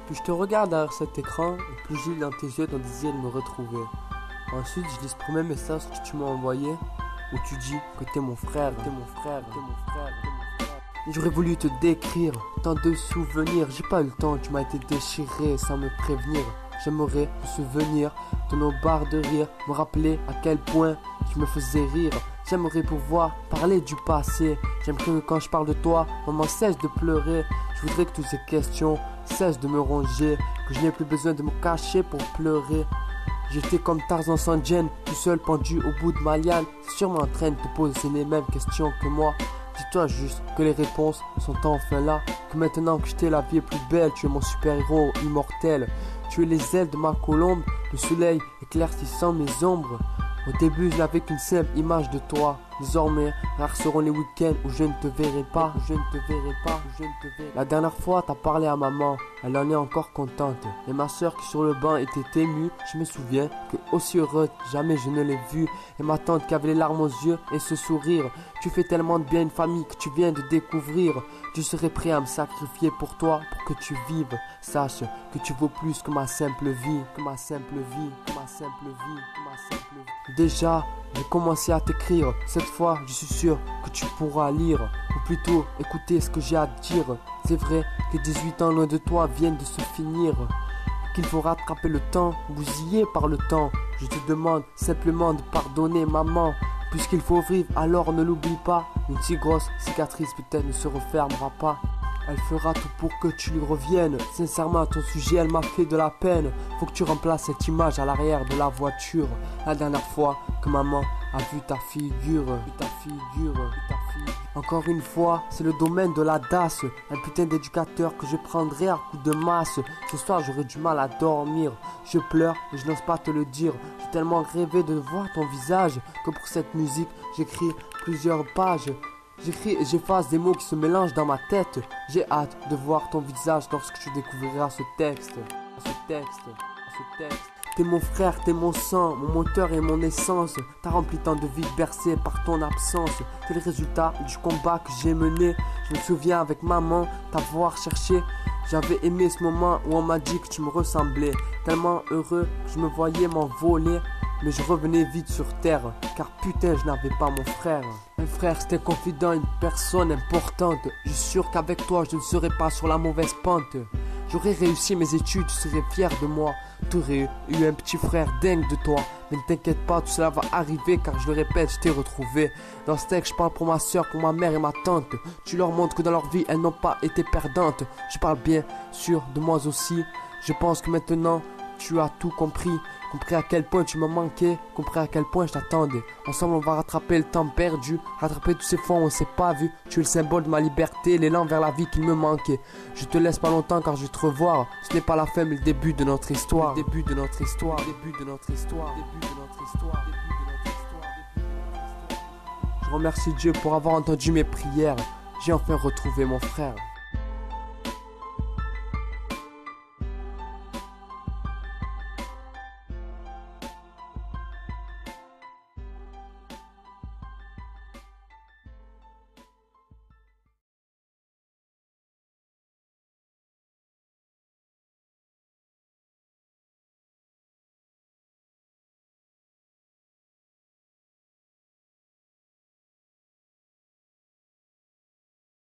Plus je te regarde derrière cet écran, et plus j'ai dans tes yeux ton désir de me retrouver. Ensuite, je lis ce premier message que tu m'as envoyé, où tu dis que t'es mon frère, t'es mon frère, t'es mon frère, t'es mon frère. J'aurais voulu te décrire tant de souvenirs, j'ai pas eu le temps, tu m'as été déchiré sans me prévenir. J'aimerais me souvenir de nos barres de rire, me rappeler à quel point tu me faisais rire. J'aimerais pouvoir parler du passé. J'aimerais que quand je parle de toi, maman cesse de pleurer. Je voudrais que toutes ces questions cessent de me ronger, que je n'ai plus besoin de me cacher pour pleurer. J'étais comme Tarzan sans Jane, tout seul pendu au bout de ma liane. C'est sûrement en train de te poser les mêmes questions que moi. Dis-toi juste que les réponses sont enfin là, que maintenant que je t'ai la vie est plus belle, tu es mon super-héros immortel. Tu es les ailes de ma colombe, le soleil éclaircissant mes ombres. Au début, je n'avais qu'une simple image de toi. Désormais, rares seront les week-ends où je ne te verrai pas, où je ne te verrai pas, où je ne te verrai pas. La dernière fois, t'as parlé à maman, elle en est encore contente. Et ma soeur qui sur le banc était émue, je me souviens que aussi heureuse, jamais je ne l'ai vue. Et ma tante qui avait les larmes aux yeux et ce sourire. Tu fais tellement de bien à une famille que tu viens de découvrir. Je serai prêt à me sacrifier pour toi, pour que tu vives. Sache que tu vaux plus que ma simple vie, que ma simple vie, que ma simple vie, que ma simple vie. Déjà, j'ai commencé à t'écrire. Cette fois, je suis sûr que tu pourras lire, ou plutôt écouter ce que j'ai à te dire. C'est vrai que 18 ans loin de toi viennent de se finir, qu'il faut rattraper le temps, bousillé par le temps. Je te demande simplement de pardonner maman. Puisqu'il faut vivre, alors ne l'oublie pas. Une si grosse cicatrice peut-être ne se refermera pas. Elle fera tout pour que tu lui reviennes. Sincèrement, à ton sujet, elle m'a fait de la peine. Faut que tu remplaces cette image à l'arrière de la voiture. La dernière fois que maman a vu ta figure, Encore une fois, c'est le domaine de la DAS. Un putain d'éducateur que je prendrai à coups de masse. Ce soir, j'aurai du mal à dormir. Je pleure et je n'ose pas te le dire. J'ai tellement rêvé de voir ton visage que pour cette musique, j'écris plusieurs pages. J'écris et j'efface des mots qui se mélangent dans ma tête. J'ai hâte de voir ton visage lorsque tu découvriras ce texte. T'es mon frère, t'es mon sang, mon moteur et mon essence. T'as rempli tant de vies bercées par ton absence. T'es le résultat du combat que j'ai mené. Je me souviens avec maman t'avoir cherché. J'avais aimé ce moment où on m'a dit que tu me ressemblais. Tellement heureux que je me voyais m'envoler. Mais je revenais vite sur terre, car putain je n'avais pas mon frère. Un frère c'était confident, une personne importante. Je suis sûr qu'avec toi je ne serais pas sur la mauvaise pente. J'aurais réussi mes études, tu serais fier de moi. Tu aurais eu un petit frère dingue de toi. Mais ne t'inquiète pas, tout cela va arriver, car je le répète, je t'ai retrouvé. Dans ce texte je parle pour ma soeur, pour ma mère et ma tante. Tu leur montres que dans leur vie elles n'ont pas été perdantes. Je parle bien sûr de moi aussi. Je pense que maintenant tu as tout compris. Compris à quel point tu me manquais, compris à quel point je t'attendais. Ensemble on va rattraper le temps perdu, rattraper tous ces fois où on s'est pas vu. Tu es le symbole de ma liberté, l'élan vers la vie qu'il me manquait. Je te laisse pas longtemps car je vais te revoir. Ce n'est pas la fin mais le début de notre histoire. Le début de notre histoire, le début de notre histoire, le début de notre histoire, le début de notre histoire, le début de notre histoire. Je remercie Dieu pour avoir entendu mes prières. J'ai enfin retrouvé mon frère.